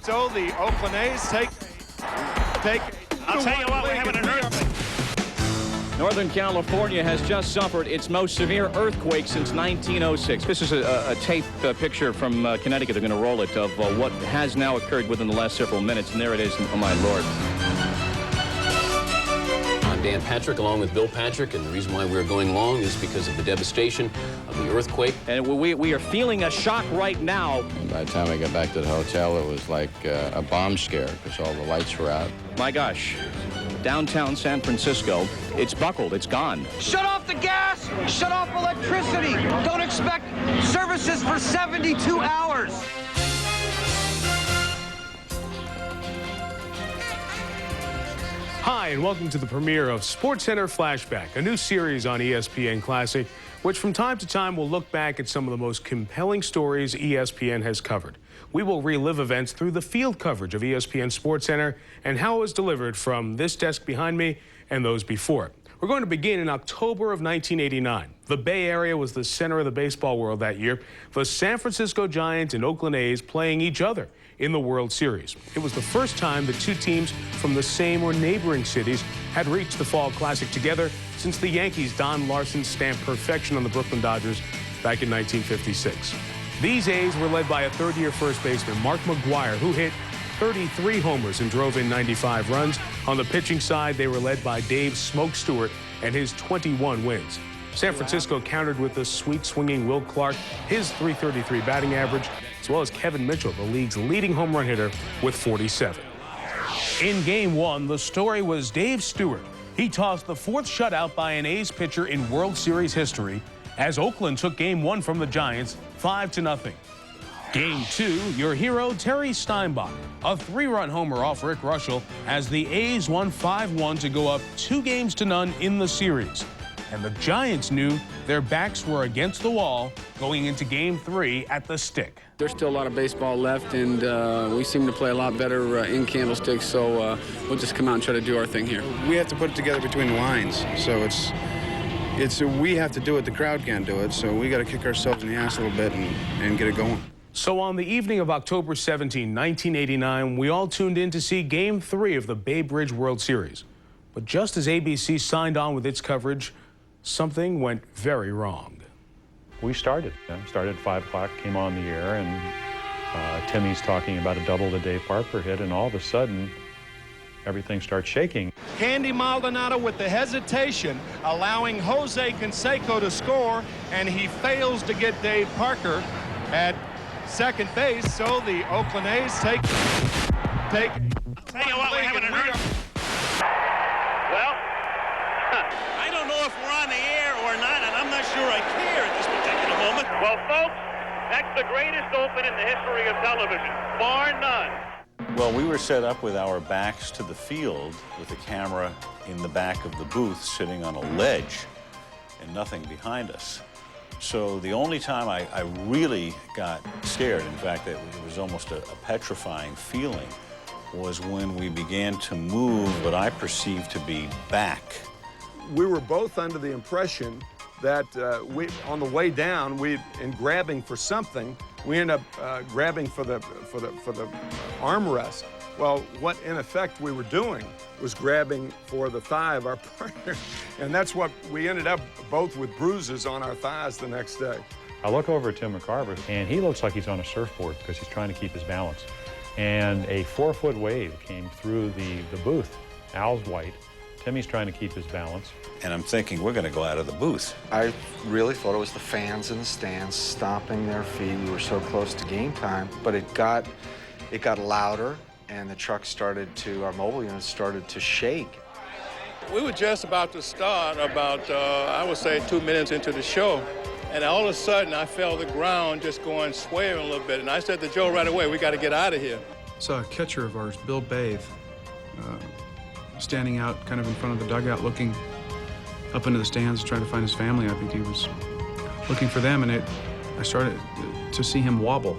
So the Oakland A's take. I'll tell you what, we're having an earthquake. Northern California has just suffered its most severe earthquake since 1906. This is a tape picture from Connecticut. They're going to roll it of what has now occurred within the last several minutes, and there it is. Oh, my Lord. I'm Dan Patrick, along with Bill Patrick, and the reason why we're going long is because of the devastation of the earthquake. And we are feeling a shock right now. And by the time I got back to the hotel, it was like a bomb scare because all the lights were out. My gosh. Downtown San Francisco, it's buckled, it's gone. Shut off the gas, shut off electricity. Don't expect services for 72 hours. Hi, and welcome to the premiere of SportsCenter Flashback, a new series on ESPN Classic, which from time to time will look back at some of the most compelling stories ESPN has covered. We will relive events through the field coverage of ESPN SportsCenter and how it was delivered from this desk behind me and those before it. We're going to begin in October of 1989. The Bay Area was the center of the baseball world that year. The San Francisco Giants and Oakland A's playing each other in the World Series. It was the first time the two teams from the same or neighboring cities had reached the Fall Classic together since the Yankees' Don Larson stamped perfection on the Brooklyn Dodgers back in 1956. These A's were led by a third-year first baseman, Mark McGwire, who hit 33 homers and drove in 95 runs. On the pitching side, they were led by Dave Smoke Stewart and his 21 wins. San Francisco countered with the sweet-swinging Will Clark, his .333 batting average, as well as Kevin Mitchell, the league's leading home run hitter, with 47. In Game 1, the story was Dave Stewart. He tossed the fourth shutout by an A's pitcher in World Series history as Oakland took Game 1 from the Giants 5-0. Game 2, your hero, Terry Steinbach, a 3-run homer off Rick Russell as the A's won 5-1 to go up 2-0 in the series. And the Giants knew their backs were against the wall going into Game 3 at the Stick. There's still a lot of baseball left, and we seem to play a lot better in Candlestick, so we'll just come out and try to do our thing here. We have to put it together between the lines, so we have to do it, the crowd can't do it, so we got to kick ourselves in the ass a little bit and get it going. So on the evening of October 17, 1989, we all tuned in to see Game 3 of the Bay Bridge World Series. But just as ABC signed on with its coverage, something went very wrong. We started at 5 o'clock, came on the air, and Timmy's talking about a double that Dave Parker hit, and all of a sudden, everything starts shaking. Candy Maldonado with the hesitation, allowing Jose Canseco to score, and he fails to get Dave Parker at second base, so the Oakland A's take. Tell you what, we're having an earthquake. Well, I don't know if we're on the air or not, and I'm not sure I care at this particular moment. Well, folks, that's the greatest open in the history of television, bar none. Well, we were set up with our backs to the field with the camera in the back of the booth sitting on a ledge and nothing behind us. So the only time I really got scared, in fact, it was almost a petrifying feeling, was when we began to move what I perceived to be back. We were both under the impression that on the way down, in grabbing for something, we ended up grabbing for the armrest. Well, what in effect we were doing was grabbing for the thigh of our partner, and that's what we ended up both with bruises on our thighs the next day. I look over at Tim McCarver, and he looks like he's on a surfboard because he's trying to keep his balance. And a 4-foot wave came through the booth. Al's white. Timmy's trying to keep his balance. And I'm thinking, we're going to go out of the booth. I really thought it was the fans in the stands stomping their feet. We were so close to game time, but it got louder, and the truck started to, our mobile unit started to shake. We were just about to start about, I would say, 2 minutes into the show. And all of a sudden, I felt the ground just going swaying a little bit. And I said to Joe right away, we got to get out of here. Saw a catcher of ours, Bill Bathe, standing out kind of in front of the dugout, looking up into the stands, trying to find his family. I think he was looking for them, and I started to see him wobble.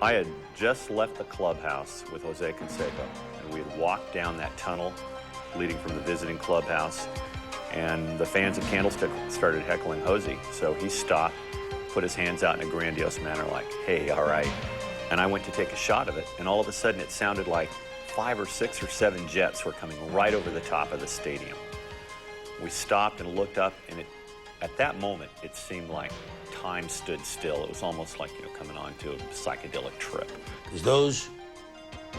I had just left the clubhouse with Jose Canseco, and we had walked down that tunnel leading from the visiting clubhouse, and the fans at Candlestick started heckling Jose. So he stopped, put his hands out in a grandiose manner like, hey, all right. And I went to take a shot of it, and all of a sudden it sounded like 5 or 6 or 7 jets were coming right over the top of the stadium. We stopped and looked up, and at that moment, it seemed like time stood still. It was almost like, coming onto a psychedelic trip. Because those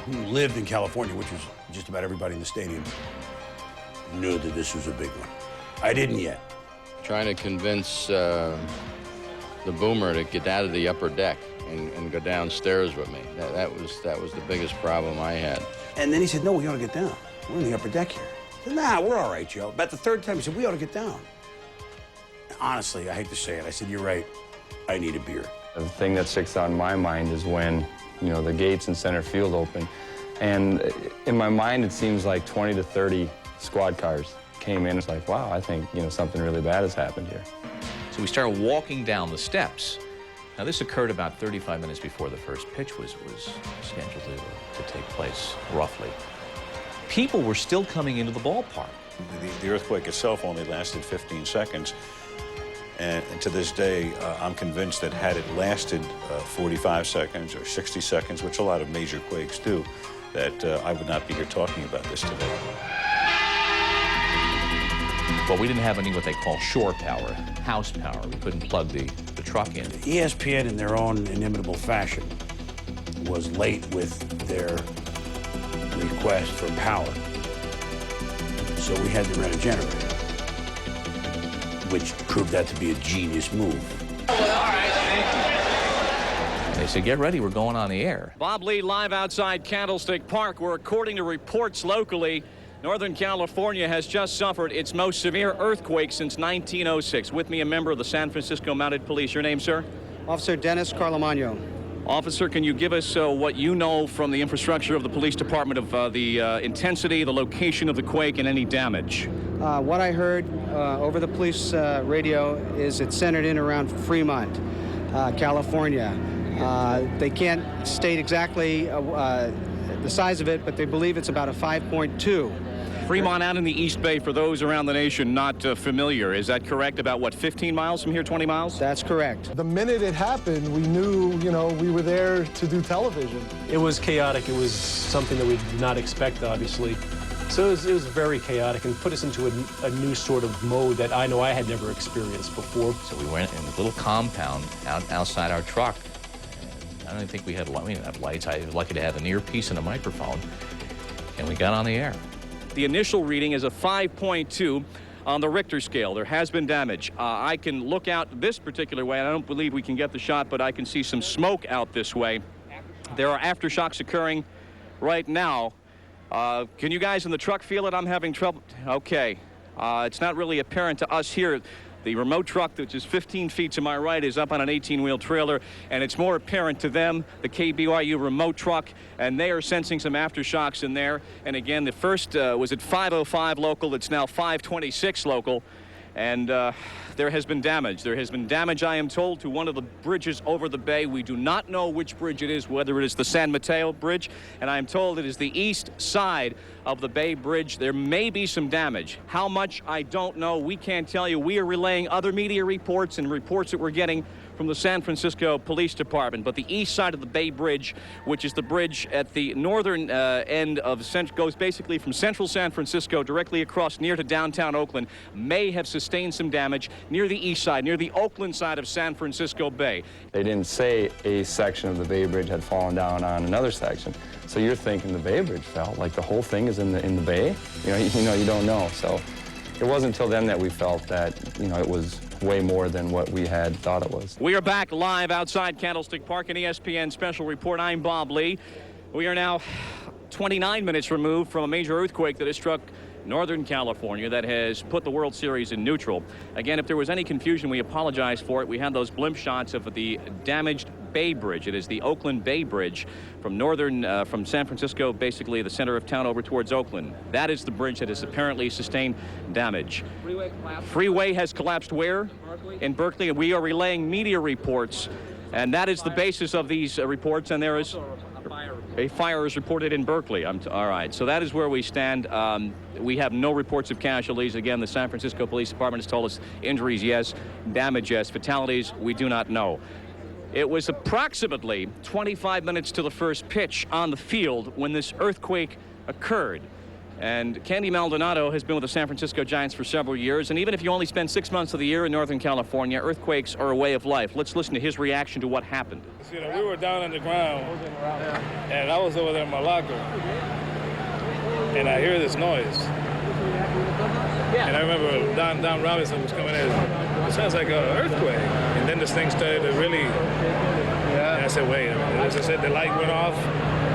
who lived in California, which was just about everybody in the stadium, knew that this was a big one. I didn't yet. Trying to convince the boomer to get out of the upper deck and go downstairs with me. That was the biggest problem I had. And then he said, no, we ought to get down. We're in the upper deck here. I said, nah, we're all right, Joe. About the third time, he said, we ought to get down. Honestly, I hate to say it. I said, you're right. I need a beer. The thing that sticks out in my mind is when, the gates in center field open. And in my mind, it seems like 20 to 30 squad cars came in. It's like, wow, I think, something really bad has happened here. So we started walking down the steps. Now, this occurred about 35 minutes before the first pitch was scheduled to take place, roughly. People were still coming into the ballpark. The earthquake itself only lasted 15 seconds. And to this day, I'm convinced that had it lasted 45 seconds or 60 seconds, which a lot of major quakes do, that I would not be here talking about this today. Well, we didn't have any what they call shore power, house power. We couldn't plug the truck in. ESPN, in their own inimitable fashion, was late with their request for power. So we had to rent a generator, which proved that to be a genius move. They said, get ready, we're going on the air. Bob Lee live outside Candlestick Park, where according to reports locally, Northern California has just suffered its most severe earthquake since 1906. With me, a member of the San Francisco Mounted Police. Your name, sir? Officer Dennis Carlamagno. Officer, can you give us what you know from the infrastructure of the police department of the intensity, the location of the quake, and any damage? What I heard over the police radio is it's centered in around Fremont, California. They can't state exactly the size of it, but they believe it's about a 5.2. Fremont out in the East Bay, for those around the nation not familiar. Is that correct? About, what, 15 miles from here, 20 miles? That's correct. The minute it happened, we knew, we were there to do television. It was chaotic. It was something that we did not expect, obviously. So it was very chaotic and put us into a new sort of mode that I know I had never experienced before. So we went in a little compound outside our truck. I don't think we had lights. I was lucky to have an earpiece and a microphone, and we got on the air. The initial reading is a 5.2 on the Richter scale. There has been damage. I can look out this particular way. I don't believe we can get the shot, but I can see some smoke out this way. There are aftershocks occurring right now. Can you guys in the truck feel it? I'm having trouble. Okay. It's not really apparent to us here. The remote truck, which is 15 feet to my right, is up on an 18-wheel trailer, and it's more apparent to them, the KBYU remote truck, and they are sensing some aftershocks in there. And again, the first was at 5:05 local. It's now 5:26 local. And there has been damage. There has been damage, I am told, to one of the bridges over the bay. We do not know which bridge it is, whether it is the San Mateo Bridge, and I am told it is the east side of the Bay Bridge. There may be some damage. How much, I don't know. We can't tell you. We are relaying other media reports and reports that we're getting from the San Francisco Police Department. But the east side of the Bay Bridge, which is the bridge at the northern end of goes basically from central San Francisco directly across near to downtown Oakland, may have sustained some damage near the east side, near the Oakland side of San Francisco Bay. They didn't say a section of the Bay Bridge had fallen down on another section. So you're thinking the Bay Bridge fell, like the whole thing is in the bay? You don't know. So it wasn't until then that we felt that, it was way more than what we had thought it was. We are back live outside Candlestick Park, an ESPN special report. I'm Bob Lee. We are now 29 minutes removed from a major earthquake that has struck Northern California that has put the World Series in neutral. Again, if there was any confusion, we apologize for it. We had those blimp shots of the damaged Bay Bridge. It is the Oakland Bay Bridge from San Francisco, basically the center of town, over towards Oakland. That is the bridge that has apparently sustained damage. Freeway has collapsed where? In Berkeley. And we are relaying media reports, and that is the basis of these reports. And there is a fire is reported in Berkeley. All right, so that is where we stand. We have no reports of casualties. Again, the San Francisco Police Department has told us injuries, yes. Damage, yes. Fatalities, we do not know. It was approximately 25 minutes to the first pitch on the field when this earthquake occurred. And Candy Maldonado has been with the San Francisco Giants for several years, and even if you only spend 6 months of the year in Northern California, earthquakes are a way of life. Let's listen to his reaction to what happened. You know, we were down on the ground, and I was over there in my locker, and I hear this noise. And I remember Don Robinson was coming in. It sounds like an earthquake. And then this thing started to really, and I said, wait a minute. As I said, the light went off.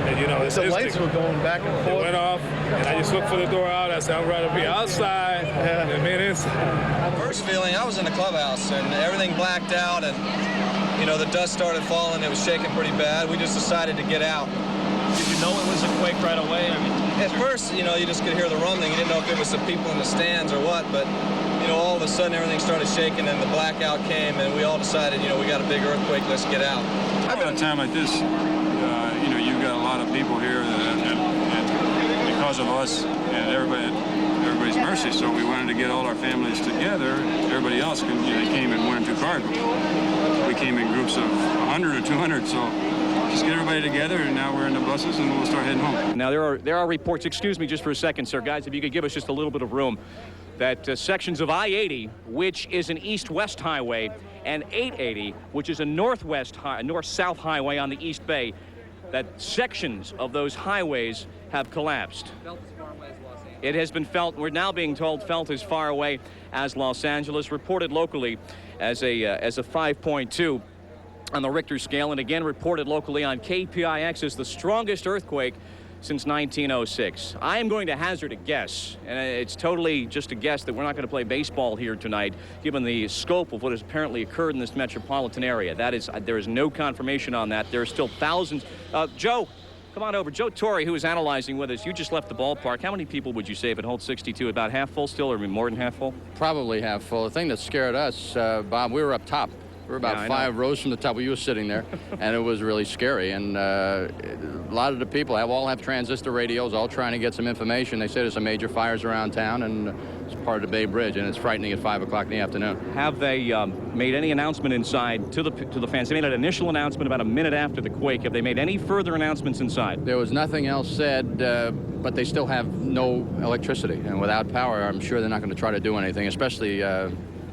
And, you know, the lights were going back and forth. It went off, and I just looked for the door out. I said, I'd rather be outside than being inside. First feeling, I was in the clubhouse, and everything blacked out, and, you know, the dust started falling. It was shaking pretty bad. We just decided to get out. Did you know it was a quake right away? I mean, at first, you know, you just could hear the rumbling. You didn't know if it was some people in the stands or what, but, you know, all of a sudden everything started shaking, and the blackout came, and we all decided, you know, we got a big earthquake, let's get out. At a time like this, you know, you've got a lot of people here, and because of us and everybody's mercy, so we wanted to get all our families together. Everybody else you know, came in 1 and 2 cars. We came in groups of 100 or 200, so just get everybody together, and now we're in the buses, and we'll start heading home. Now, there are reports, excuse me just for a second, sir, guys, if you could give us just a little bit of room, that sections of I-80, which is an east-west highway, and 880, which is a north-south highway on the East Bay, that sections of those highways have collapsed. It has been felt, we're now being told, felt as far away as Los Angeles, reported locally as a 5.2 on the Richter scale, and again reported locally on KPIX as the strongest earthquake since 1906. I am going to hazard a guess, and it's totally just a guess, that we're not going to play baseball here tonight, given the scope of what has apparently occurred in this metropolitan area. That is, there is no confirmation on that. There are still thousands. Joe, come on over. Joe Torre, who is analyzing with us, you just left the ballpark. How many people would you say if it holds 62? About half full still, or more than half full? Probably half full. The thing that scared us, Bob, we were up top. We were about 5 rows from the top where you were sitting there, and it was really scary. And a lot of the people all have transistor radios, all trying to get some information. They say there's some major fires around town, and it's part of the Bay Bridge, and it's frightening at 5 o'clock in the afternoon. Have they made any announcement inside to the fans? They made an initial announcement about a minute after the quake. Have they made any further announcements inside? There was nothing else said, but they still have no electricity, and without power, I'm sure they're not going to try to do anything, especially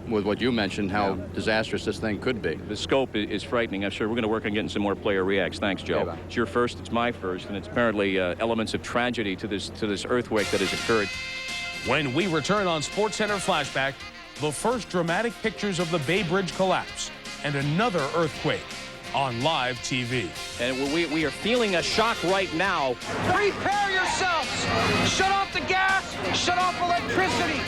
with what you mentioned, how disastrous this thing could be. The scope is frightening. I'm sure we're going to work on getting some more player reacts. Thanks, Joe. Yeah, it's your first, it's my first, and it's apparently elements of tragedy to this earthquake that has occurred. When we return on SportsCenter Flashback, the first dramatic pictures of the Bay Bridge collapse and another earthquake on live TV. And we are feeling a shock right now. Prepare yourselves! Shut off the gas! Shut off electricity!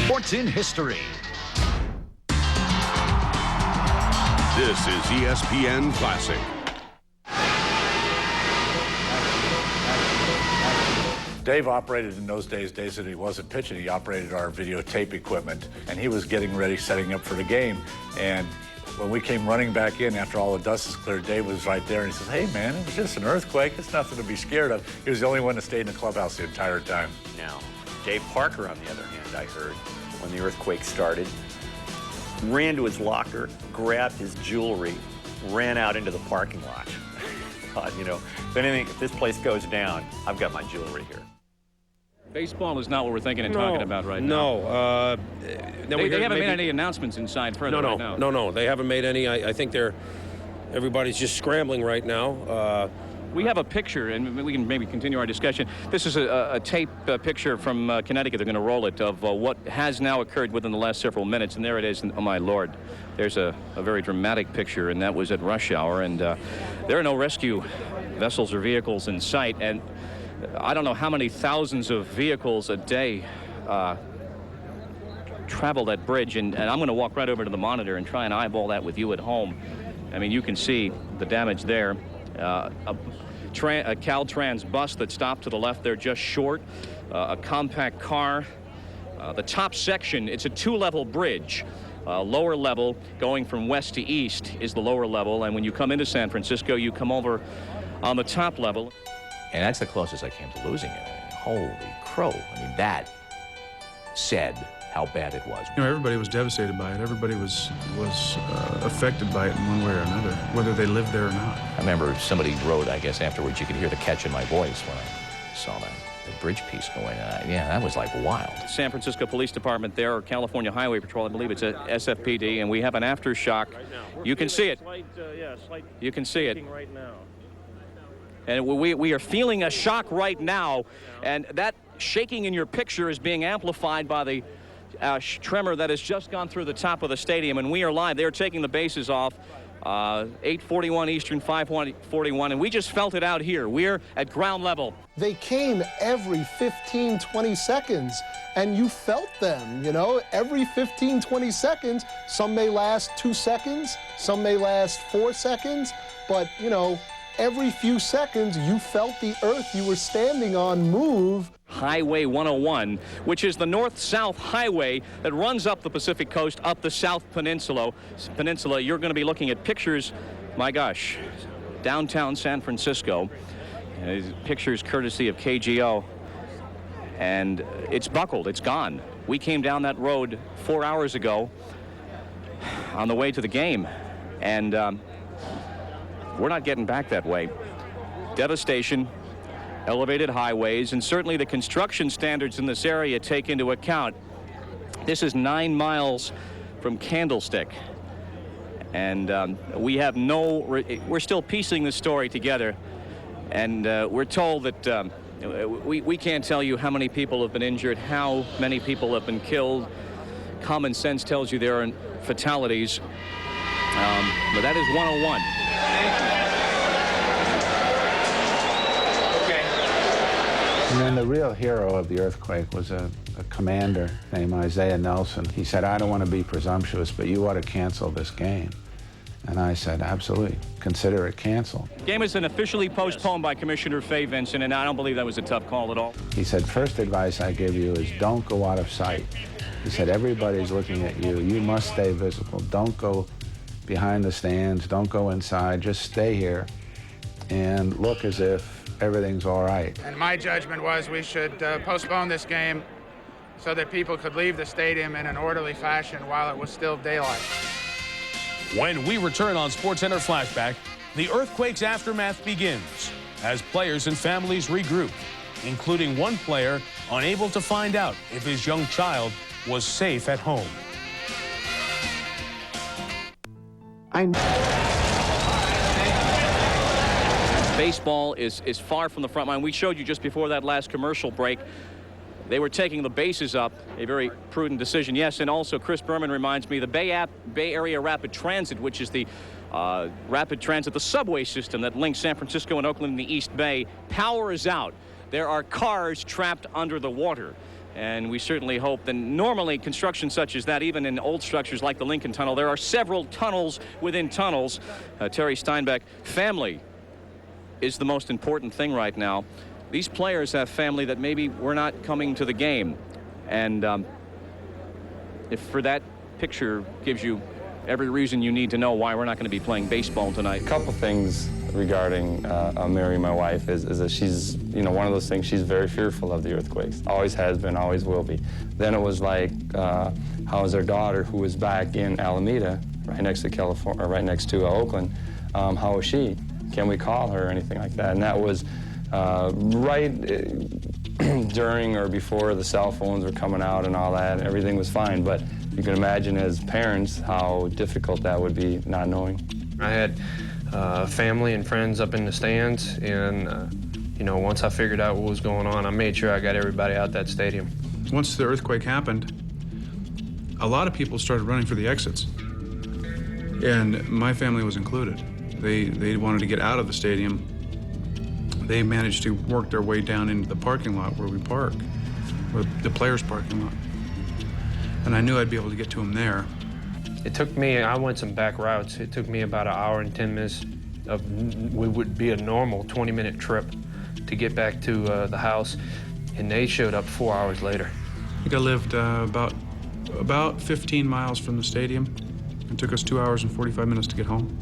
Sports in history. This is ESPN Classic. Dave operated in those days that he wasn't pitching. He operated our videotape equipment, and he was getting ready, setting up for the game. And when we came running back in after all the dust was cleared, Dave was right there, and he says, "Hey, man, it was just an earthquake. It's nothing to be scared of." He was the only one that stayed in the clubhouse the entire time. Now, Dave Parker, on the other hand, I heard, when the earthquake started, ran to his locker, grabbed his jewelry, ran out into the parking lot. God, you know, if this place goes down, I've got my jewelry here. Baseball is not what we're thinking and talking about right now. They haven't made any announcements inside further right now. No, they haven't made any. I think everybody's just scrambling right now. We have a picture, and we can maybe continue our discussion. This is a tape picture from Connecticut. They're going to roll it of what has now occurred within the last several minutes, and there it is. And, oh, my Lord. There's a very dramatic picture, and that was at rush hour. And there are no rescue vessels or vehicles in sight. And I don't know how many thousands of vehicles a day travel that bridge. And I'm going to walk right over to the monitor and try and eyeball that with you at home. I mean, you can see the damage there. A Caltrans bus that stopped to the left there just short, a compact car. The top section, it's a 2-level bridge. Lower level, going from west to east, is the lower level, and when you come into San Francisco, you come over on the top level. And that's the closest I came to losing it. Holy crow. I mean, that said, how bad it was. You know, everybody was devastated by it. Everybody was affected by it in one way or another, whether they lived there or not. I remember somebody wrote, I guess afterwards, you could hear the catch in my voice when I saw that bridge piece going on. Yeah, that was like wild. San Francisco Police Department there, or California Highway Patrol, I believe it's a SFPD, and we have an aftershock. You can see it. You can see it. Right now. And we are feeling a shock right now, and that shaking in your picture is being amplified by the tremor that has just gone through the top of the stadium, and we are live. They're taking the bases off. 8:41 Eastern, 5:41, and we just felt it out here. We're at ground level. They came every 15, 20 seconds, and you felt them, you know, every 15, 20 seconds. Some may last 2 seconds, some may last 4 seconds, but, you know, every few seconds you felt the earth you were standing on move. Highway 101, which is the north-south highway that runs up the Pacific coast, up the South Peninsula. You're going to be looking at pictures, my gosh, downtown San Francisco. Pictures courtesy of KGO. And it's buckled, it's gone. We came down that road 4 hours ago on the way to the game. And we're not getting back that way. Devastation. Elevated highways, and certainly the construction standards in this area take into account. This is 9 miles from Candlestick, and we have we're still piecing the story together, and we're told that we can't tell you how many people have been injured, how many people have been killed. Common sense tells you there are fatalities, but that is 101. And then the real hero of the earthquake was a commander named Isaiah Nelson. He said, I don't want to be presumptuous, but you ought to cancel this game. And I said, absolutely, consider it canceled. Game has been officially postponed by Commissioner Fay Vincent, and I don't believe that was a tough call at all. He said, first advice I give you is don't go out of sight. He said, everybody's looking at you. You must stay visible. Don't go behind the stands. Don't go inside. Just stay here and look as if everything's all right. And my judgment was we should postpone this game so that people could leave the stadium in an orderly fashion while it was still daylight. When we return on SportsCenter Flashback, the earthquake's aftermath begins as players and families regroup, including one player unable to find out if his young child was safe at home. Baseball is far from the front line. We showed you just before that last commercial break. They were taking the bases up, a very prudent decision. Yes, and also Chris Berman reminds me, the Bay Area Rapid Transit, which is the rapid transit, the subway system that links San Francisco and Oakland in the East Bay, power is out. There are cars trapped under the water. And we certainly hope that normally construction such as that, even in old structures like the Lincoln Tunnel, there are several tunnels within tunnels. Terry Steinbeck, family is the most important thing right now. These players have family that maybe were not coming to the game. And if for that picture gives you every reason you need to know why we're not going to be playing baseball tonight. A couple things regarding Mary, my wife, is that she's, you know, one of those things, she's very fearful of the earthquakes. Always has been, always will be. Then it was like, how is our daughter, who is back in Alameda, right next to California, or right next to Oakland, how is she? Can we call her or anything like that? And that was right during or before the cell phones were coming out and all that. Everything was fine, but you can imagine as parents how difficult that would be, not knowing. I had family and friends up in the stands, and you know, once I figured out what was going on, I made sure I got everybody out that stadium. Once the earthquake happened, a lot of people started running for the exits, and my family was included. They wanted to get out of the stadium. They managed to work their way down into the parking lot where we park, or the players' parking lot. And I knew I'd be able to get to them there. It took me, I went some back routes. It took me about an hour and 10 minutes of what would be a normal 20-minute trip to get back to the house, and they showed up 4 hours later. I think I lived about 15 miles from the stadium. It took us 2 hours and 45 minutes to get home.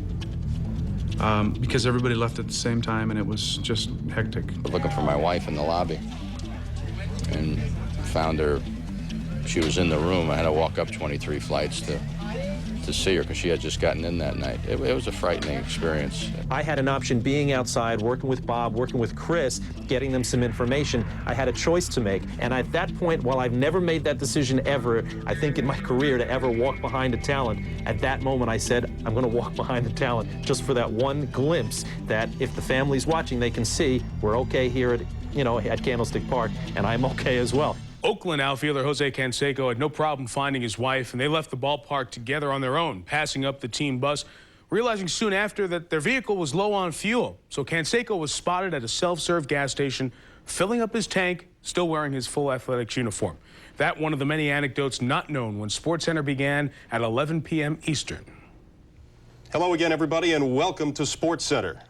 Because everybody left at the same time, and it was just hectic. Looking for my wife in the lobby and found her she was in the room. I had to walk up 23 flights to see her because she had just gotten in that night. It was a frightening experience. I had an option being outside, working with Bob, working with Chris, getting them some information. I had a choice to make. And at that point, while I've never made that decision ever, I think in my career, to ever walk behind a talent, at that moment I said, I'm going to walk behind the talent just for that one glimpse that if the family's watching, they can see we're okay here at Candlestick Park, and I'm okay as well. Oakland outfielder Jose Canseco had no problem finding his wife, and they left the ballpark together on their own, passing up the team bus, realizing soon after that their vehicle was low on fuel. So Canseco was spotted at a self-serve gas station, filling up his tank, still wearing his full athletics uniform. That one of the many anecdotes not known when SportsCenter began at 11 p.m. Eastern. Hello again, everybody, and welcome to SportsCenter.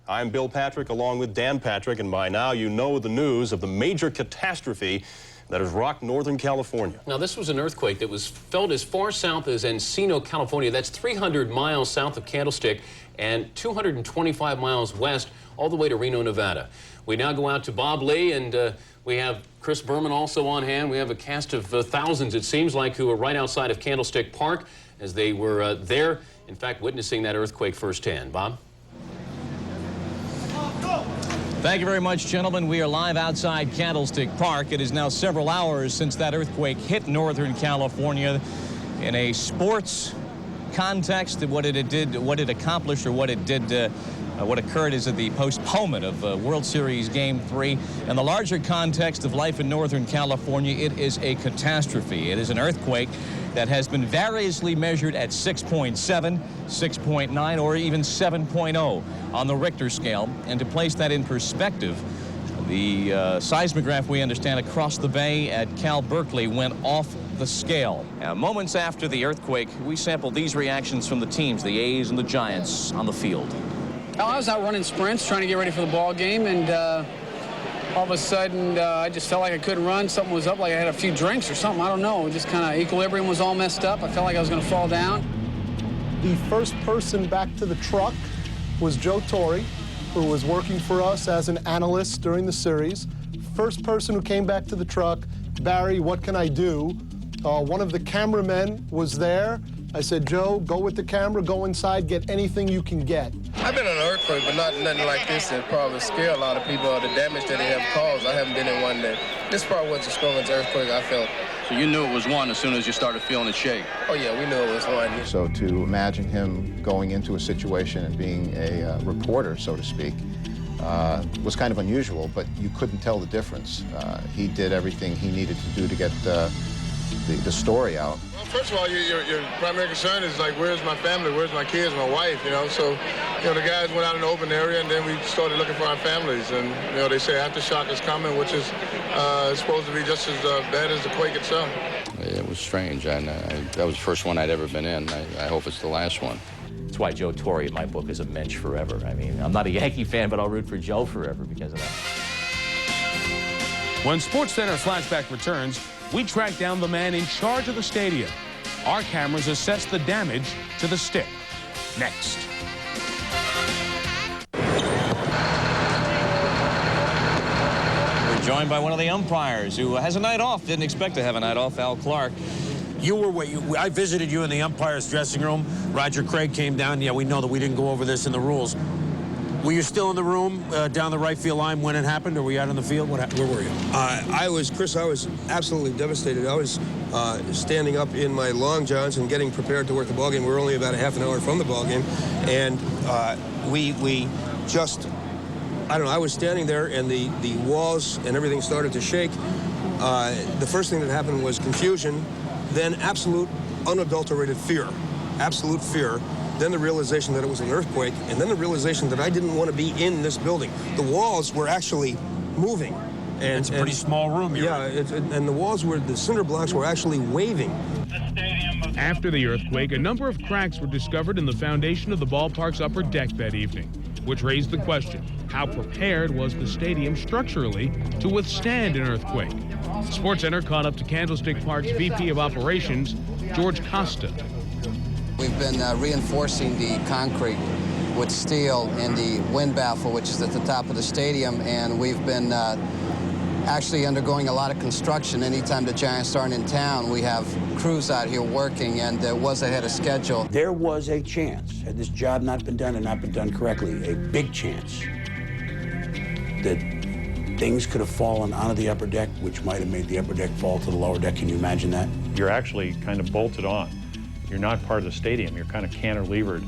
I'm Bill Patrick, along with Dan Patrick, and by now you know the news of the major catastrophe that has rocked Northern California. Now, this was an earthquake that was felt as far south as Encino, California. That's 300 miles south of Candlestick and 225 miles west, all the way to Reno, Nevada. We now go out to Bob Lee, and we have Chris Berman also on hand. We have a cast of thousands, it seems like, who are right outside of Candlestick Park as they were there, in fact, witnessing that earthquake firsthand. Bob? Thank you very much, gentlemen. We are live outside Candlestick Park. It is now several hours since that earthquake hit Northern California. In a sports context, what it did, what it accomplished, or what it did, what occurred is the postponement of World Series Game 3. In the larger context of life in Northern California, it is a catastrophe. It is an earthquake that has been variously measured at 6.7, 6.9, or even 7.0 on the Richter scale. And to place that in perspective, the seismograph, we understand, across the bay at Cal Berkeley went off the scale. Now, moments after the earthquake, we sampled these reactions from the teams, the A's and the Giants, on the field. I was out running sprints, trying to get ready for the ball game, and all of a sudden, I just felt like I couldn't run. Something was up, like I had a few drinks or something. I don't know. Just kind of equilibrium was all messed up. I felt like I was going to fall down. The first person back to the truck was Joe Torre, who was working for us as an analyst during the series. First person who came back to the truck, Barry, what can I do? One of the cameramen was there. I said, Joe, go with the camera, go inside, get anything you can get. I've been in an earthquake, but nothing like this that probably scare a lot of people or the damage that they have caused. I haven't been in one that, this probably was the strongest earthquake I felt. So you knew it was one as soon as you started feeling it shake? Oh yeah, we knew it was one. So to imagine him going into a situation and being a reporter, so to speak, was kind of unusual, but you couldn't tell the difference. He did everything he needed to do to get the story out. Well, first of all, your primary concern is like, where's my family, where's my kids, my wife, you know? So, you know, the guys went out in the open area, and then we started looking for our families. And, you know, they say aftershock is coming, which is supposed to be just as bad as the quake itself. It was strange, and that was the first one I'd ever been in. I hope it's the last one. That's why Joe Torre in my book is a mensch forever. I mean, I'm not a Yankee fan, but I'll root for Joe forever because of that. When SportsCenter Flashback returns, we track down the man in charge of the stadium. Our cameras assess the damage to the stick. Next. We're joined by one of the umpires who has a night off. Didn't expect to have a night off, Al Clark. I visited you in the umpire's dressing room. Roger Craig came down. Yeah, we know that we didn't go over this in the rules. Were you still in the room down the right field line when it happened, or were you out on the field? Where were you? I was absolutely devastated. I was standing up in my long johns and getting prepared to work the ballgame. We're only about a half an hour from the ballgame, and we just, I don't know, I was standing there, and the walls and everything started to shake. The first thing that happened was confusion, then absolute unadulterated fear, absolute fear. Then the realization that it was an earthquake, and then the realization that I didn't want to be in this building. The walls were actually moving. And it's a pretty small room here. Yeah, and the cinder blocks were actually waving. After the earthquake, a number of cracks were discovered in the foundation of the ballpark's upper deck that evening, which raised the question, how prepared was the stadium structurally to withstand an earthquake? SportsCenter caught up to Candlestick Park's VP of Operations, George Costa. We've been reinforcing the concrete with steel in the wind baffle, which is at the top of the stadium, and we've been actually undergoing a lot of construction. Anytime the Giants aren't in town, we have crews out here working, and it was ahead of schedule. There was a chance, had this job not been done and not been done correctly, a big chance that things could have fallen onto the upper deck, which might have made the upper deck fall to the lower deck. Can you imagine that? You're actually kind of bolted on. You're not part of the stadium. You're kind of cantilevered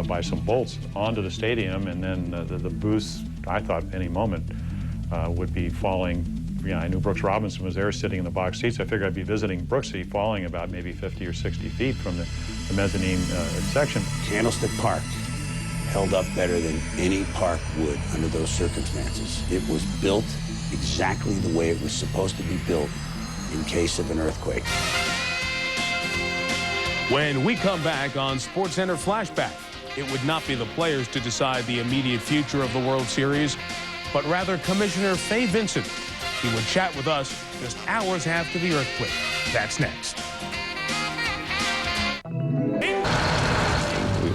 by some bolts onto the stadium, and then the booths, I thought any moment, would be falling. You know, I knew Brooks Robinson was there sitting in the box seats. I figured I'd be visiting Brooksy, falling about maybe 50 or 60 feet from the mezzanine section. Candlestick Park held up better than any park would under those circumstances. It was built exactly the way it was supposed to be built in case of an earthquake. When we come back on SportsCenter Flashback, it would not be the players to decide the immediate future of the World Series, but rather Commissioner Fay Vincent. He would chat with us just hours after the earthquake. That's next.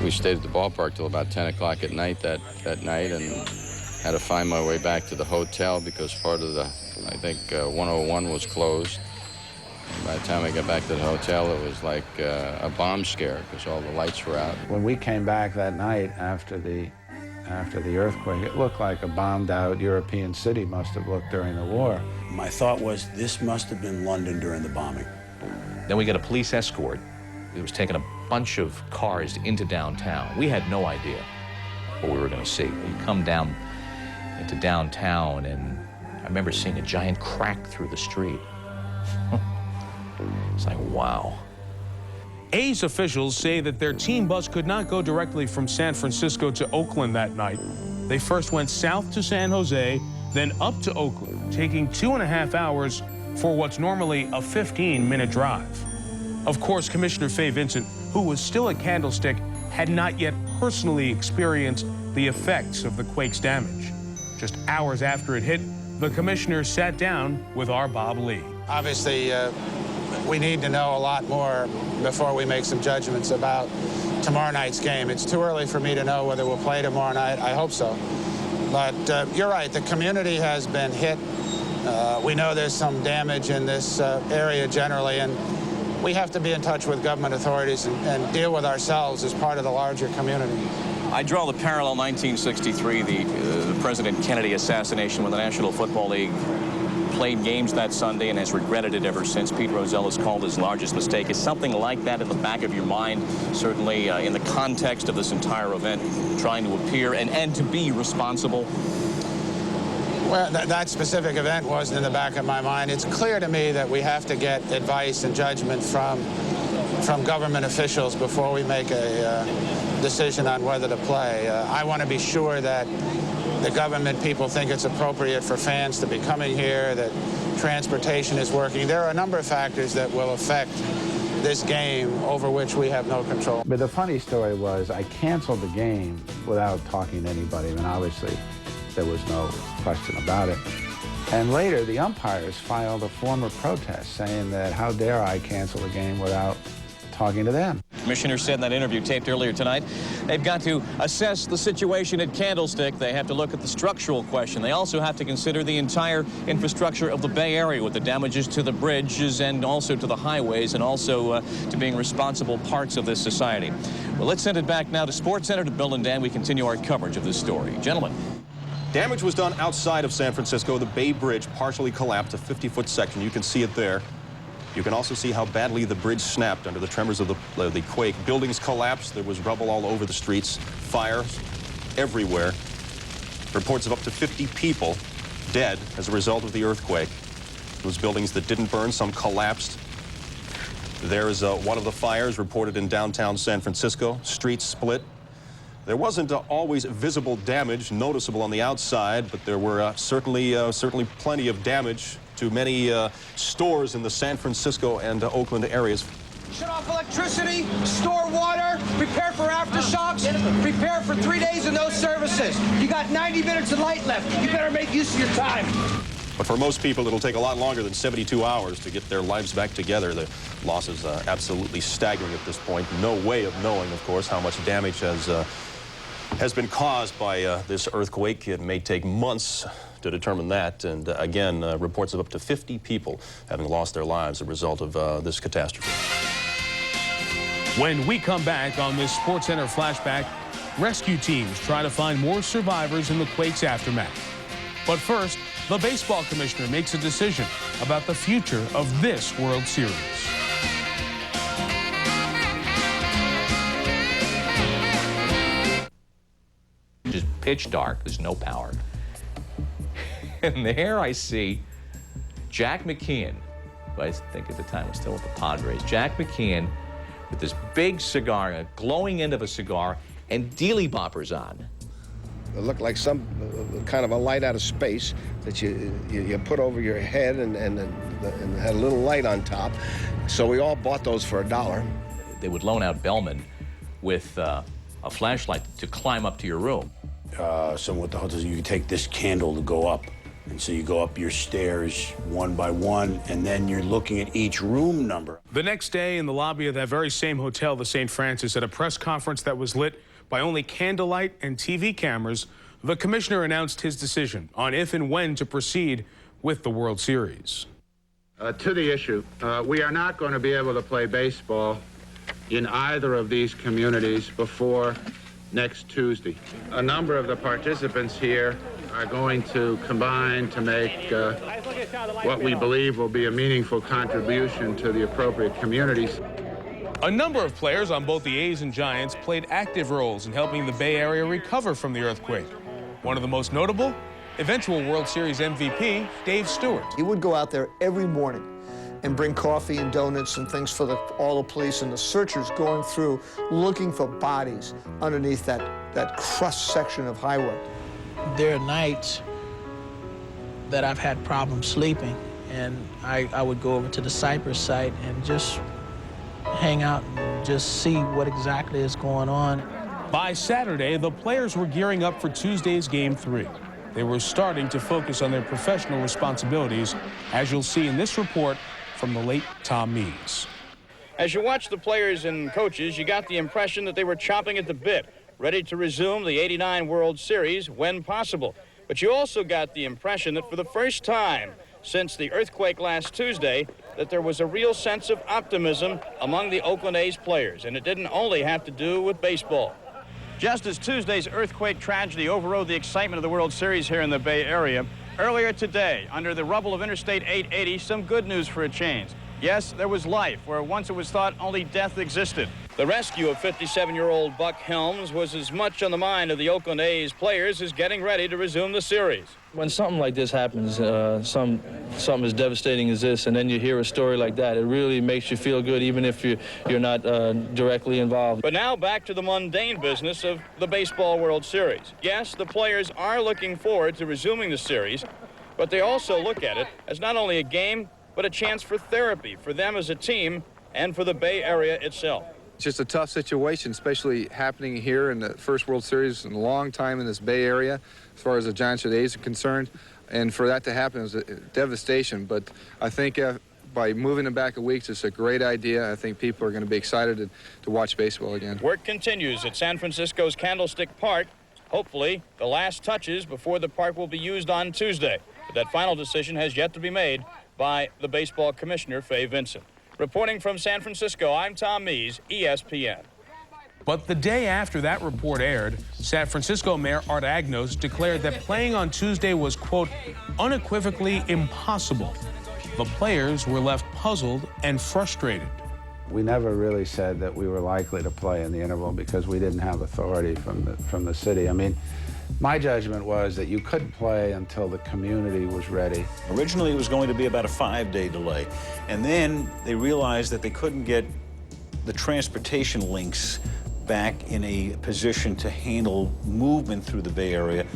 We stayed at the ballpark till about 10 o'clock at night that night, and had to find my way back to the hotel because part of the, I think, 101 was closed. And by the time I got back to the hotel, it was like a bomb scare because all the lights were out. When we came back that night after the earthquake, it looked like a bombed-out European city must have looked during the war. My thought was, this must have been London during the bombing. Then we got a police escort. It was taking a bunch of cars into downtown. We had no idea what we were going to see. You come down into downtown, and I remember seeing a giant crack through the street. It's like, wow. A's officials say that their team bus could not go directly from San Francisco to Oakland that night. They first went south to San Jose, then up to Oakland, taking 2.5 hours for what's normally a 15-minute drive. Of course, Commissioner Fay Vincent, who was still at Candlestick, had not yet personally experienced the effects of the quake's damage. Just hours after it hit, the commissioner sat down with our Bob Lee. Obviously, we need to know a lot more before we make some judgments about tomorrow night's game. It's too early for me to know whether we'll play tomorrow night. I hope so. But you're right, the community has been hit. We know there's some damage in this area generally, and we have to be in touch with government authorities and deal with ourselves as part of the larger community. I draw the parallel 1963, the President Kennedy assassination, when the National Football League played games that Sunday and has regretted it ever since. Pete Rozelle has called his largest mistake. Is something like that in the back of your mind, certainly in the context of this entire event, trying to appear and to be responsible? Well, that specific event wasn't in the back of my mind. It's clear to me that we have to get advice and judgment from government officials before we make a decision on whether to play. I want to be sure that the government people think it's appropriate for fans to be coming here, that transportation is working. There are a number of factors that will affect this game over which we have no control. But the funny story was I canceled the game without talking to anybody, and obviously there was no question about it. And later, the umpires filed a form of protest saying that how dare I cancel the game without talking to them. Commissioner said in that interview taped earlier tonight, they've got to assess the situation at Candlestick. They have to look at the structural question. They also have to consider the entire infrastructure of the Bay Area with the damages to the bridges and also to the highways and also to being responsible parts of this society. Well, let's send it back now to SportsCenter to Bill and Dan. We continue our coverage of this story. Gentlemen. Damage was done outside of San Francisco. The Bay Bridge partially collapsed, a 50-foot section. You can see it there. You can also see how badly the bridge snapped under the tremors of the quake. Buildings collapsed. There was rubble all over the streets. Fires everywhere. Reports of up to 50 people dead as a result of the earthquake. Those buildings that didn't burn, some collapsed. There's one of the fires reported in downtown San Francisco. Streets split. There wasn't always visible damage noticeable on the outside, but there were certainly plenty of damage to many stores in the San Francisco and Oakland areas. Shut off electricity, store water, prepare for aftershocks, prepare for 3 days of no services. You got 90 minutes of light left. You better make use of your time. But for most people, it'll take a lot longer than 72 hours to get their lives back together. The loss is absolutely staggering at this point. No way of knowing, of course, how much damage has been caused by this earthquake. It may take months to determine that. And again, reports of up to 50 people having lost their lives as a result of this catastrophe. When we come back on this SportsCenter Flashback, rescue teams try to find more survivors in the quake's aftermath. But first, the baseball commissioner makes a decision about the future of this World Series. Just pitch dark, there's no power. And there I see Jack McKeon, who I think at the time was still with the Padres. Jack McKeon with this big cigar, a glowing end of a cigar, and dealy boppers on. It looked like some kind of a light out of space that you put over your head and had a little light on top. So we all bought those for $1. They would loan out bellmen with a flashlight to climb up to your room. So what the hell does you take this candle to go up? And so you go up your stairs one by one, and then you're looking at each room number. The next day, in the lobby of that very same hotel, the St. Francis, at a press conference that was lit by only candlelight and TV cameras, the commissioner announced his decision on if and when to proceed with the World Series. To the issue, we are not going to be able to play baseball in either of these communities before next Tuesday. A number of the participants here are going to combine to make what we believe will be a meaningful contribution to the appropriate communities. A number of players on both the A's and Giants played active roles in helping the Bay Area recover from the earthquake. One of the most notable, eventual World Series MVP, Dave Stewart. He would go out there every morning and bring coffee and donuts and things for all the police and the searchers going through looking for bodies underneath that crushed section of highway. There are nights that I've had problems sleeping, and I would go over to the Cypress site and just hang out and just see what exactly is going on. By Saturday, the players were gearing up for Tuesday's Game 3. They were starting to focus on their professional responsibilities, as you'll see in this report from the late Tom Mees. As you watch the players and coaches, you got the impression that they were chomping at the bit, ready to resume the '89 World Series when possible. But you also got the impression that for the first time since the earthquake last Tuesday, that there was a real sense of optimism among the Oakland A's players, and it didn't only have to do with baseball. Just as Tuesday's earthquake tragedy overrode the excitement of the World Series here in the Bay Area, earlier today, under the rubble of Interstate 880, some good news for a change. Yes, there was life where once it was thought only death existed. The rescue of 57-year-old Buck Helms was as much on the mind of the Oakland A's players as getting ready to resume the series. When something like this happens, something as devastating as this, and then you hear a story like that, it really makes you feel good, even if you're not directly involved. But now back to the mundane business of the Baseball World Series. Yes, the players are looking forward to resuming the series, but they also look at it as not only a game, but a chance for therapy for them as a team and for the Bay Area itself. It's just a tough situation, especially happening here in the first World Series in a long time in this Bay Area, as far as the Giants or the A's are concerned. And for that to happen was a devastation. But I think by moving them back a week, it's a great idea. I think people are going to be excited to watch baseball again. Work continues at San Francisco's Candlestick Park. Hopefully, the last touches before the park will be used on Tuesday. But that final decision has yet to be made by the baseball commissioner, Fay Vincent. Reporting from San Francisco, I'm Tom Mees, ESPN. But the day after that report aired, San Francisco Mayor Art Agnos declared that playing on Tuesday was, quote, unequivocally impossible. The players were left puzzled and frustrated. We never really said that we were likely to play in the interval because we didn't have authority from the city. I mean, my judgment was that you couldn't play until the community was ready. Originally, it was going to be about a 5-day delay. And then they realized that they couldn't get the transportation links back in a position to handle movement through the Bay Area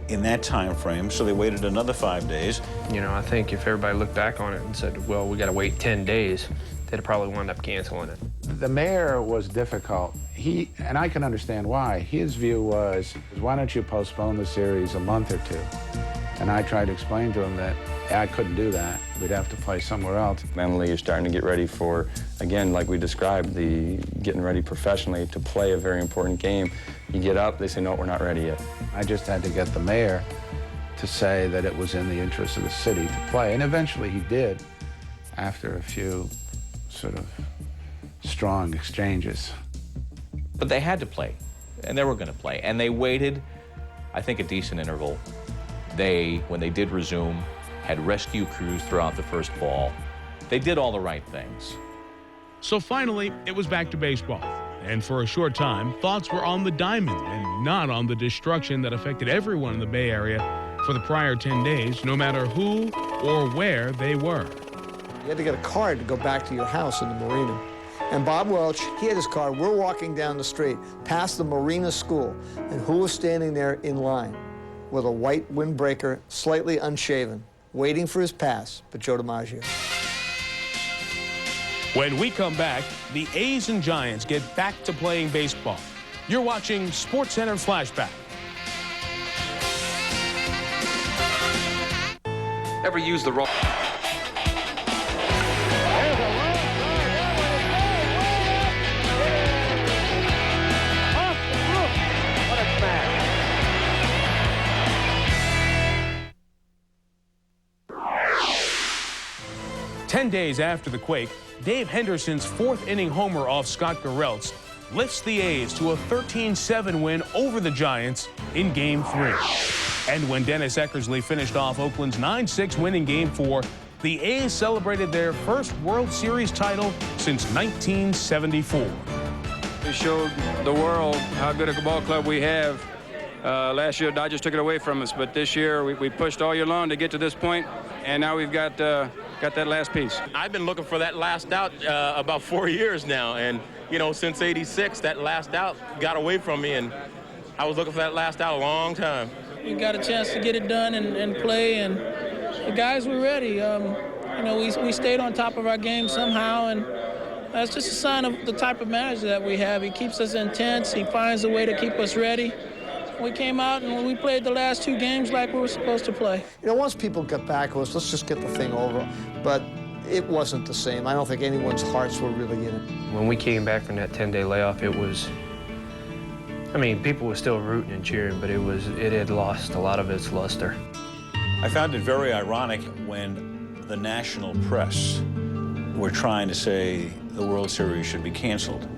in that time frame, so they waited another 5 days. You know, I think if everybody looked back on it and said, well, we got to wait 10 days, they'd probably wound up canceling it. The mayor was difficult. And I can understand why. His view was, why don't you postpone the series a month or two? And I tried to explain to him that I couldn't do that. We'd have to play somewhere else. Mentally, you're starting to get ready for, again, like we described, the getting ready professionally to play a very important game. You get up, they say, no, we're not ready yet. I just had to get the mayor to say that it was in the interest of the city to play. And eventually he did, after a few sort of strong exchanges. But they had to play, and they were going to play. And they waited, I think, a decent interval. When they did resume, had rescue crews throughout the first ball. They did all the right things. So finally, it was back to baseball. And for a short time, thoughts were on the diamond and not on the destruction that affected everyone in the Bay Area for the prior 10 days, no matter who or where they were. You had to get a card to go back to your house in the marina. And Bob Welch, he had his card. We're walking down the street past the Marina School, and who was standing there in line with a white windbreaker, slightly unshaven, waiting for his pass, but Joe DiMaggio. When we come back, the A's and Giants get back to playing baseball. You're watching SportsCenter Flashback. Ever use the wrong... What a smash. 10 days after the quake, Dave Henderson's fourth-inning homer off Scott Garrelts lifts the A's to a 13-7 win over the Giants in Game 3. And when Dennis Eckersley finished off Oakland's 9-6 win in Game 4, the A's celebrated their first World Series title since 1974. We showed the world how good a ball club we have. Last year, Dodgers took it away from us, but this year we pushed all year long to get to this point, and now we've got that last piece. I've been looking for that last out about 4 years now, and you know, since '86, that last out got away from me, and I was looking for that last out a long time. We got a chance to get it done and play, and the guys were ready. You know, we stayed on top of our game somehow, and that's just a sign of the type of manager that we have. He keeps us intense. He finds a way to keep us ready. We came out and we played the last two games like we were supposed to play. You know, once people got back to us, let's just get the thing over. But it wasn't the same. I don't think anyone's hearts were really in it. When we came back from that 10-day layoff, it was, I mean, people were still rooting and cheering, but it had lost a lot of its luster. I found it very ironic when the national press were trying to say the World Series should be canceled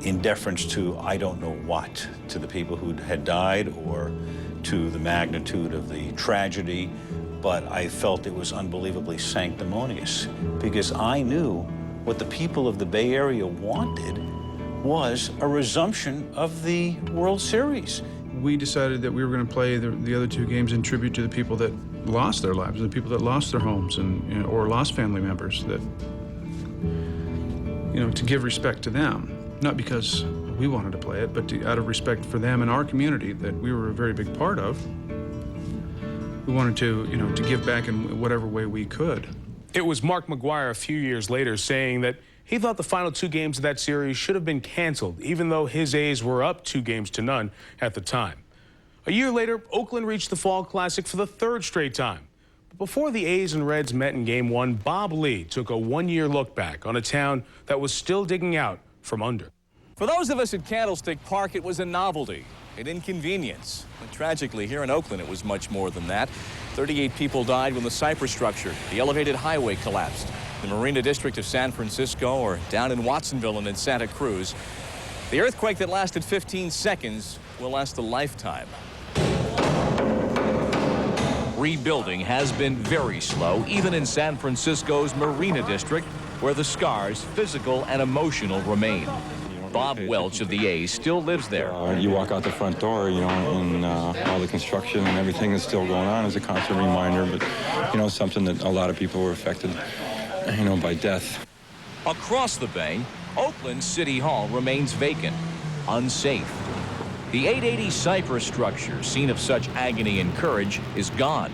in deference to I don't know what, to the people who had died or to the magnitude of the tragedy, but I felt it was unbelievably sanctimonious because I knew what the people of the Bay Area wanted was a resumption of the World Series. We decided that we were going to play the other two games in tribute to the people that lost their lives, the people that lost their homes and or lost family members, that, you know, to give respect to them. Not because we wanted to play it, but out of respect for them and our community that we were a very big part of. We wanted to, you know, to give back in whatever way we could. It was Mark McGuire a few years later saying that he thought the final two games of that series should have been canceled, even though his A's were up 2-0 at the time. A year later, Oakland reached the Fall Classic for the third straight time. But before the A's and Reds met in Game 1, Bob Lee took a one-year look back on a town that was still digging out from under. For those of us at Candlestick Park, it was a novelty, an inconvenience. But tragically, here in Oakland, it was much more than that. 38 people died when the Cypress structure, the elevated highway, collapsed. The Marina District of San Francisco, or down in Watsonville and in Santa Cruz. The earthquake that lasted 15 seconds will last a lifetime. Rebuilding has been very slow, even in San Francisco's Marina District, where the scars, physical and emotional, remain. Bob Welch of the A's still lives there. You walk out the front door, you know, and all the construction and everything that's still going on is a constant reminder, but, you know, something that a lot of people were affected, you know, by death. Across the bay, Oakland City Hall remains vacant, unsafe. The 880 Cypress structure, scene of such agony and courage, is gone.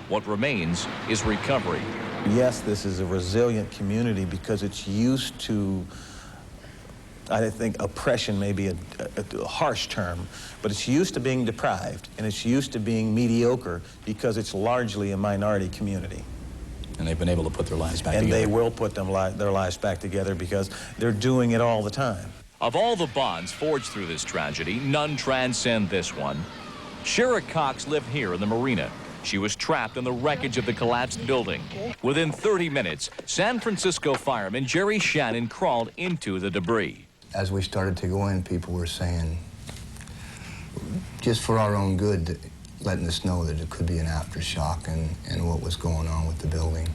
What remains is recovery. Yes, this is a resilient community because it's used to, I think oppression may be a harsh term, but it's used to being deprived, and it's used to being mediocre because it's largely a minority community. And they've been able to put their lives back together. And they will put their lives back together because they're doing it all the time. Of all the bonds forged through this tragedy, none transcend this one. Shara Cox lived here in the marina. She was trapped in the wreckage of the collapsed building. Within 30 minutes, San Francisco fireman Jerry Shannon crawled into the debris. As we started to go in, people were saying, just for our own good, letting us know that it could be an aftershock and what was going on with the building.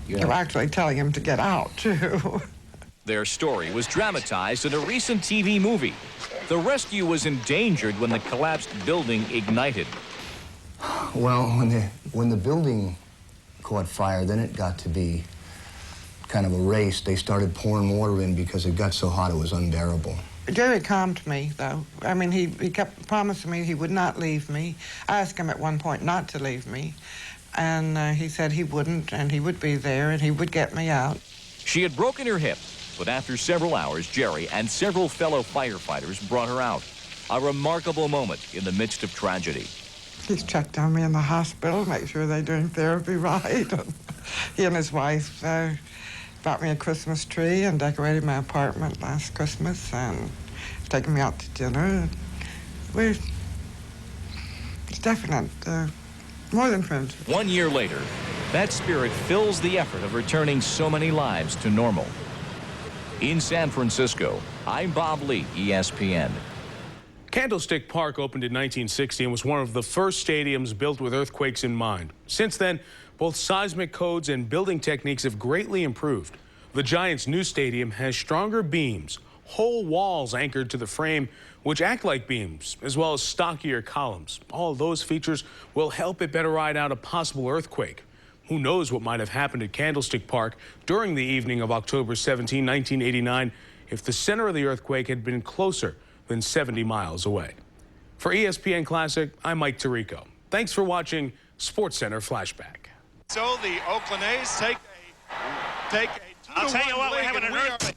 You were actually telling him to get out, too. Their story was dramatized in a recent TV movie. The rescue was endangered when the collapsed building ignited. Well, when the building caught fire, then it got to be kind of a race. They started pouring water in because it got so hot it was unbearable. Jerry calmed me, though. I mean, he kept promising me he would not leave me. I asked him at one point not to leave me, and he said he wouldn't, and he would be there, and he would get me out. She had broken her hip, but after several hours, Jerry and several fellow firefighters brought her out. A remarkable moment in the midst of tragedy. He's checked on me in the hospital, make sure they're doing therapy right. He and his wife bought me a Christmas tree and decorated my apartment last Christmas and taken me out to dinner. It's definite, more than friends. 1 year later, that spirit fills the effort of returning so many lives to normal. In San Francisco, I'm Bob Lee, ESPN. Candlestick Park opened in 1960 and was one of the first stadiums built with earthquakes in mind. Since then, both seismic codes and building techniques have greatly improved. The Giants' new stadium has stronger beams, whole walls anchored to the frame, which act like beams, as well as stockier columns. All of those features will help it better ride out a possible earthquake. Who knows what might have happened at Candlestick Park during the evening of October 17, 1989, if the center of the earthquake had been closer than 70 miles away. For ESPN Classic, I'm Mike Tirico. Thanks for watching SportsCenter Flashback. So the Oakland A's take a 2-1 I'll tell you what, we're lead, having and an we are earthquake.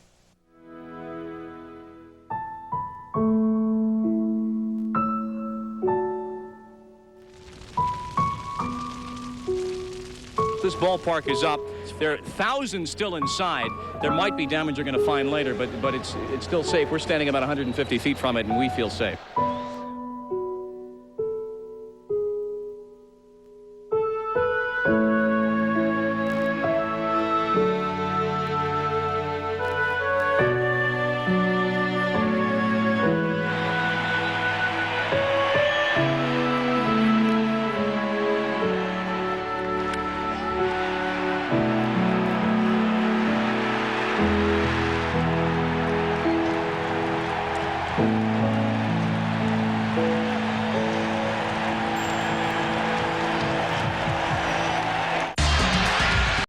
This ballpark is up. There are thousands still inside. There might be damage you're going to find later, but it's still safe. We're standing about 150 feet from it, and we feel safe.